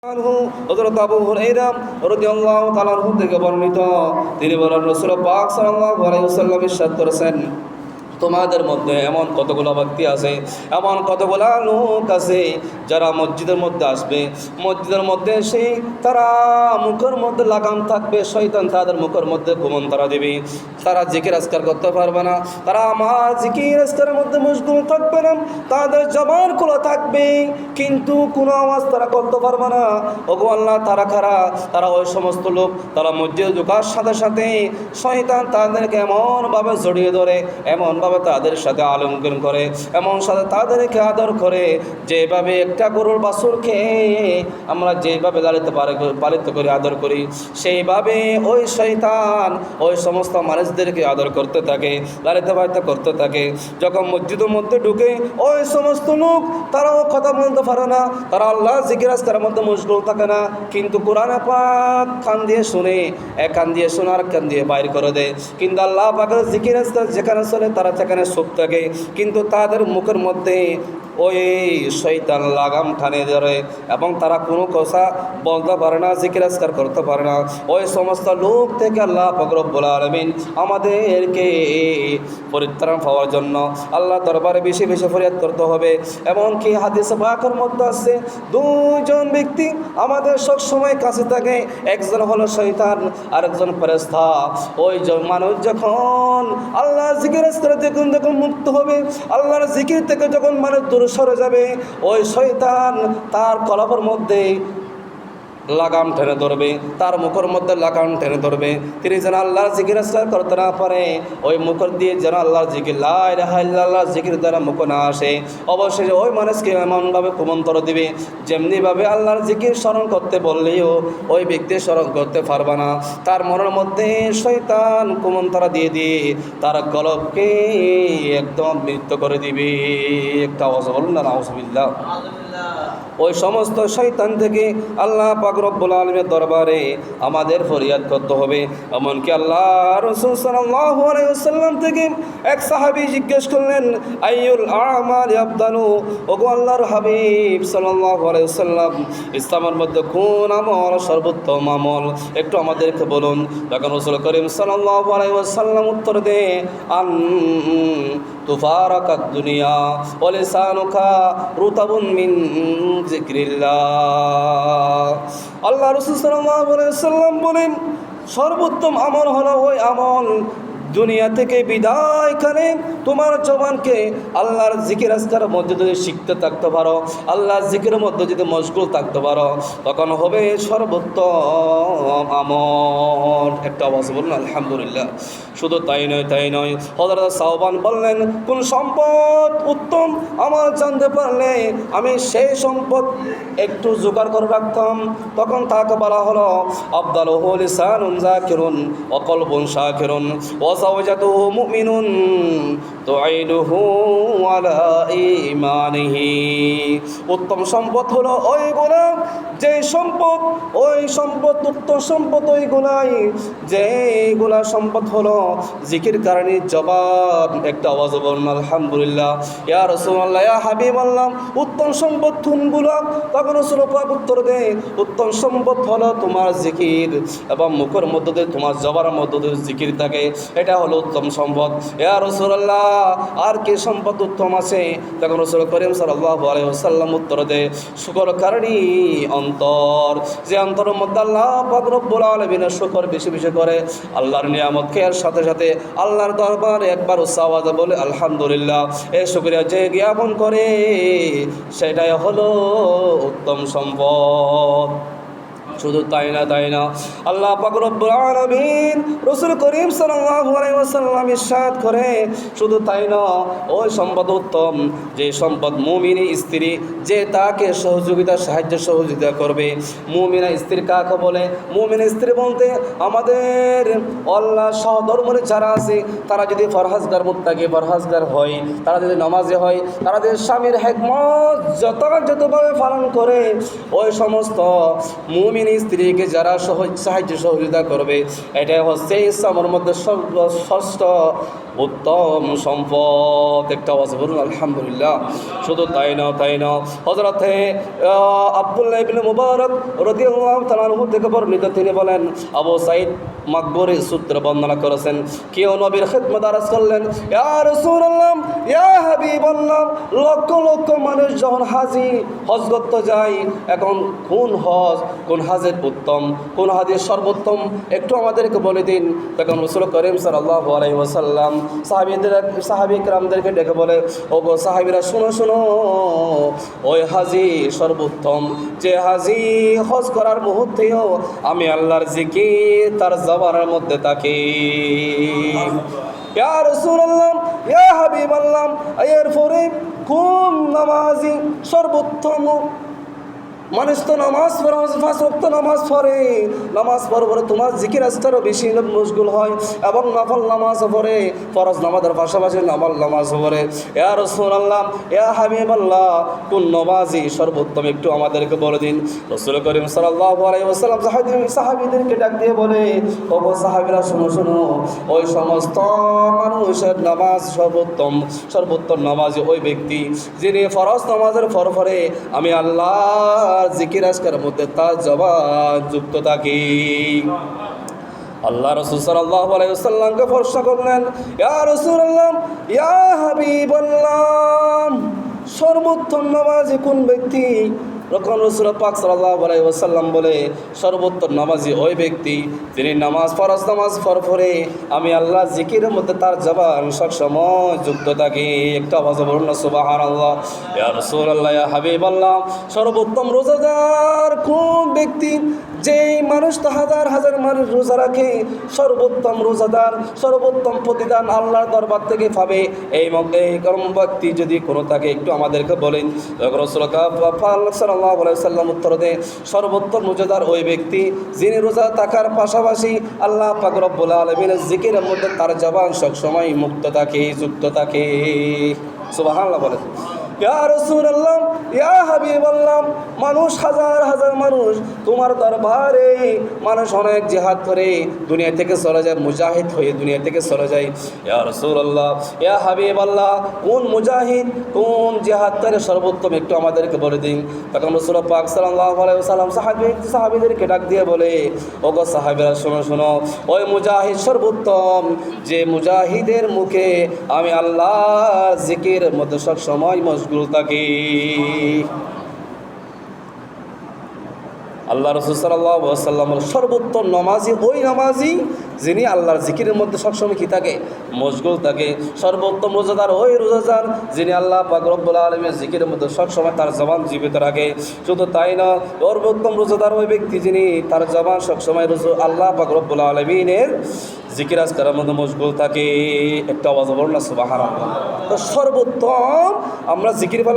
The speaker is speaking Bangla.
হযরত আবু হুরায়রা রাদিয়াল্লাহু তাআলা আনহু থেকে বর্ণিত, তিনি বলেন, রাসূল পাক সাল্লাল্লাহু আলাইহি ওয়াসাল্লাম ইরশাদ করেছেন, তোমাদের মধ্যে এমন কতগুলো ব্যক্তি আছে, এমন কতগুলো লোক আছে যারা মসজিদের মধ্যে আসবে, মসজিদের মধ্যে এসে তারা মুখের মধ্যে লাগাম থাকবে, শয়তান তাদের মুখের মধ্যে কুমন্ত্রা দেবে, তারা জিকির আজকার করতে পারবে না, তারা আমার জিকির আজকারের মধ্যে মশগুল থাকবে না, তাদের জবান খোলা থাকবে কিন্তু কোনো আওয়াজ তারা করতে পারবে না। ওগো আল্লাহ, তারা খারা, তারা ওই সমস্ত লোক, তারা মসজিদে ঢোকার সাথে সাথে শয়তান তাদেরকে এমনভাবে জড়িয়ে ধরে, এমনভাবে তাদের সাথে আলিঙ্গন করে, এমন সাথে তাদেরকে আদর করে, যেভাবে একটা গরুর বাছুরকে আমরা যেভাবে পালিত করে আদর করি, সেইভাবে ওই শয়তান ওই সমস্ত মানুষদেরকে আদর করতে থাকে, লালিত পালিত করতে থাকে। যখন মসজিদের মধ্যে ঢুকে ওই সমস্ত লোক, তারাও কথা বলতে পারে না, তারা আল্লাহ জিকির আজকারের মধ্যে মশগুল থাকে না, কিন্তু কোরআন পাক কান দিয়ে শুনে, এক কান দিয়ে শোনে আর কান দিয়ে বাইর করে দেয়। কিন্তু আল্লাহ পাকের জিকির আজকার যেখানে চলে তারা সেখানে চুপ থাকে, কিন্তু তাদের মুখের মধ্যে ওই শয়তান লাগাম টানে ধরে এবং তারা কোনো কথা বলতে পারে না, জিকির আজকার করতে পারে না। ওই সমস্ত লোক থেকে আল্লাহ পাক রব্বুল আলামিন আমাদেরকে পরিত্রাণ পাওয়ার জন্য আল্লাহ দরবারে বেশি বেশি ফরিয়াদ করতে হবে। এমনকি হাদিসে পাকের মধ্যে আছে, দুইজন ব্যক্তি আমাদের সব সময় কাছে থাকে, একজন হলো শয়তান আর একজন ফেরেশতা। ওই মানুষ যখন আল্লাহ জিকির আজকার যখন মুক্ত হবে, আল্লাহর জিকির থেকে যখন মানুষ দূরে সরে যাবে, ওই শয়তান তার কলবের মধ্যে লাগাম টেনে ধরবে, তার মুখের মধ্যে লাগাম টেনে ধরবে। তিনি যেন আল্লাহর জিকির আজকার করতে না পারে, ওই মুখের দিয়ে যেন আল্লাহর জিকির লা ইলাহা ইল্লাল্লাহ জিকির দ্বারা মুখ না আসে, অবশ্যই ওই মানুষকে এমনভাবে কুমন্ত্র দিবে, যেমনিভাবে আল্লাহর জিকির স্মরণ করতে বললেও ওই ব্যক্তি স্মরণ করতে পারবে না। তার মনের মধ্যে শয়তান কুমন্ত্র দিয়ে দিয়ে তার কলবকে একদম মৃত্যু করে দিবে। একটা আওয়াজ বলুন না, নাউযুবিল্লাহ। ওই সমস্ত শয়তান থেকে আল্লাহ পাক রব্বুল আলামিনের দরবারে আমাদের ফরিয়াদ করতে হবে। এমনকি আল্লাহ রাসূল সাল্লাল্লাহু আলাইহি ওয়াসাল্লাম থেকে এক সাহাবী জিজ্ঞেস করলেন, আইয়ুল আমালি আফদালু, ওগো আল্লাহর হাবিব সাল্লাল্লাহু আলাইহি ওয়াসাল্লাম, ইসলামের মধ্যে কোন আমল সর্বোত্তম আমল, একটু আমাদেরকে বলুন। তখন রাসূল করিম সাল্লাল্লাহু আলাইহি ওয়াসাল্লাম উত্তর দেয়, আন তুফারাকাদ দুনিয়া ওয়া লিসানুকা রুতাবুন মিন জিক্রিল্লাহ। আল্লাহ রাসূল সাল্লাল্লাহু আলাইহি ওয়াসাল্লাম বলেন, সর্বোত্তম আমল হলো ওই আমল, দুনিয়া থেকে বিদায়কালে তোমার জবানকে আল্লাহর জিকির আজকারের মধ্যে যদি শিখতে থাকতে পারো, আল্লাহর জিকিরের মধ্যে যদি মশগুল থাকতে পারো, তখন হবে সর্বোত্তম আমল। একটা আওয়াজ বলুন আলহামদুলিল্লাহ। শুধু তাই নয়, হযরত সাওবান বললেন, কোন সম্পদ উত্তম আমার জানতে পারলে আমি সেই সম্পদ একটু জোগাড় করে রাখতাম। তখন তাকে বলা হলো, আফদালুহু লিসানুন যাকিরুন ওয়া কলবুন শাকিরুন ওয়া যাওজাতুহু মুমিনুন তুঈনুহু আলা ঈমানিহি। উত্তম সম্পদ হলো ওইগুলো, যে সম্পদ, ওই সম্পদ উত্তম সম্পদ ওইগুলাই যেগুলা সম্পদ হলো জিকির কারণে জবাব। একটা আওয়াজ বলুন আলহামদুলিল্লাহ। ইয়া রাসূলুল্লাহ, ইয়া হাবিবাল্লাহ, উত্তম সম্পদ কোনগুলো? তখন রাসূল পাক উত্তর দেয়, উত্তম সম্পদ হলো তোমার জিকির, এবং মুখের মধ্যে দিয়ে তোমার জবানের মধ্যে দিয়ে জিকির থাকে, এটা হলো উত্তম সম্পদ। ইয়া রাসূলুল্লাহ, আর কি সম্পদ উত্তম আছে? তখন রাসূল করিম সাল্লাল্লাহু আলাইহি ওয়াসাল্লাম উত্তর দেয়, শুকরকারী অন্তর, যে অন্তরের মধ্যে আল্লাহ পাক রব্বুল আলামিনের শুকর বেশি বেশি করে, আল্লাহর নিয়ামত খেয়ার সাথে সাথে আল্লাহর দরবারে একবার উচ্চ আওয়াজে বলে আলহামদুলিল্লাহ, এই শুকরিয়া যে জ্ঞাপন করে সেটাই হলো উত্তম সম্পদ। শুধু তাই না, আল্লাহ পাক রব্বুল আলামিন রাসূল করিম সাল্লাল্লাহু আলাইহি ওয়াসাল্লাম ইরশাদ করে, শুধু তাই না, ওই সম্পদ উত্তম যে সম্পদ মুমিনী স্ত্রী যে তাকে সাহায্য সহযোগিতা করবে। মুমিনা স্ত্রী কাকে বলে? মুমিনা স্ত্রী বলতে আমাদের আল্লাহ সহধর্মী যারা আছে, তারা যদি ফরহাজগার মুত্তাকি ফরহাজগার হয়, তারা যদি নামাজি হয়, তারা যদি স্বামীর হিকমত যথাযথভাবে পালন করে, ওই সমস্ত মুমিন মুমিন স্ত্রীকে যারা সাহায্য সহযোগিতা করবে, এটাই হচ্ছে ইসলামের মধ্যে সর্বশ্রেষ্ঠ উত্তম সম্পদ। একটা আওয়াজ বলুন আলহামদুলিল্লাহ। শুধু তাই না হযরতে আব্দুল্লাহ ইবনে মুবারক রাদিয়াল্লাহু তাআলা আনহু থেকে বর্ণিত, তিনি বলেন, আবু সাঈদ মাকবুরি সূত্রে বর্ণনা করেছেন, কেউ নবীর খিদমত আরজ করলেন, ইয়া রাসূলুল্লাহ, ইয়া হাবিবাল্লাহ, লক্ষ লক্ষ মানুষ যখন হাজি হজ করতে যায়, এখন কোন হাজের উত্তম, কোন হাজের সর্বোত্তম একটু আমাদেরকে বলে দিন। তখন রাসূল করিম সাল্লাল্লাহু আলাইহি ওয়াসাল্লাম সাহাবী কিরামদেরকে ডেকে বলে, ওগো সাহাবীরা, শুনো, ওই হাজি সর্বোত্তম যে হাজি হজ করার মুহূর্তেও আমি আল্লাহর জিকির তার জবানের মধ্যে থাকে। ইয়া রাসূলুল্লাহ, ইয়া হাবিবাল্লাহ, এরপরে কোন নামাজি সর্বোত্তম? মানুষ তো নামাজ পড়ে, 5 ওয়াক্ত নামাজ পড়ে, নামাজ পড়ে তোমার জিকির আজকারও বেশি মশগুল হয়, এবং নফল নামাজও পড়ে, ফরজ নামাজের পাশাপাশি নফল নামাজও পড়ে। ইয়া রাসূলুল্লাহ, ইয়া হাবিবাল্লাহ, কোন নামাজি সর্বোত্তম একটু আমাদেরকে বলে দিন। রাসূল করিম সাল্লাল্লাহু আলাইহি ওয়াসাল্লাম সাহাবীদেরকে ডাক দিয়ে বলে, ওগো সাহাবীরা, শুনো, ওই সমস্ত মানুষের নামাজ সর্বোত্তম নামাজি ওই ব্যক্তি যিনি ফরজ নামাজের পরে আমি আল্লাহ জিকির আজকার মধ্যে তার জবান যুক্ত থাকি। আল্লাহ রাসূল সাল্লাল্লাহু আলাইহি ওয়াসাল্লামকে প্রশ্ন করলেন, ইয়া রাসূলুল্লাহ, ইয়া হাবিবাল্লাহ, সর্বোত্তম নামাজি কোন ব্যক্তি? তখন রাসূল পাক সাল্লাল্লাহু আলাইহি ওয়াসাল্লাম বলে, সর্বোত্তম নামাজি ওই ব্যক্তি যিনি ফরজ নামাজ পড়ে আমি আল্লাহ জিকিরের মধ্যে তার জবান সবসময় যুক্ত থাকি। একটা আওয়াজ বলুন না সুবহানাল্লাহ। ইয়া রাসূলুল্লাহ, ইয়া হাবিবাল্লাহ, সর্বোত্তম রোজাদার কোন ব্যক্তি? যে মানুষটা হাজার মানুষ রোজা রাখে, সর্বোত্তম রোজাদার, সর্বোত্তম প্রতিদান আল্লাহর দরবার থেকে পাবে। এই কর্ম ব্যক্তি যদি কোনো থাকে একটু আমাদেরকে বলেন। রাসূল সাল্লাল্লাহু আলাইহি ওয়াসাল্লাম উত্তর দেয়, সর্বোত্তম রোজাদার ওই ব্যক্তি যিনি রোজা থাকার পাশাপাশি আল্লাহ পাক রব্বুল আলামিনের জিকিরের মধ্যে তার জবান সবসময় মুক্ত থাকে, যুক্ত থাকে। সুবহানাল্লাহ বলেন। ইয়া রাসূলুল্লাহ, ইয়া হাবিবাল্লাহ, মানুষ হাজার মানুষ তোমার দরবারে, মানুষ অনেক জিহাদ করে দুনিয়া থেকে চলে যায়, মুজাহিদ হয়ে দুনিয়া থেকে চলে যায়। ইয়া রাসূলুল্লাহ, ইয়া হাবিবাল্লাহ, কোন মুজাহিদ, কোন জিহাদকারী সর্বোত্তম একটু আমাদেরকে বলে দিন। তখন রাসূল পাক সাল্লাল্লাহু আলাইহি ওয়াসাল্লাম সাহাবীদেরকে ডাক দিয়ে বলে, ওগো সাহাবীরা, শোনো, ওই মুজাহিদ সর্বোত্তম যে মুজাহিদের মুখে আমি আল্লাহর জিকিরের মধ্যে সব সময় মশগুল থাকি। আল্লাহ রাসূল সাল্লাল্লাহু আলাইহি ওয়াসাল্লাম সর্বোত্তম নামাজি ওই নামাজি যিনি আল্লাহর জিকিরের মধ্যে সবসময় কি থাকে? মশগুল থাকে। সর্বোত্তম রোজাদার ওই রোজাদার যিনি আল্লাহ পাক রব্বুল আলামিনের জিকিরের মধ্যে সবসময় তার জবান জীবিত রাখে। শুধু তাই না, সর্বোত্তম রোজাদার ওই ব্যক্তি যিনি তার জবান সবসময় আল্লাহ পাক রব্বুল আলামিনের জিকির আজকারের মধ্যে মশগুল থাকে। একটা আওয়াজ বলুন না সুবহানাল্লাহ। তো সর্বোত্তম আমরা জিকির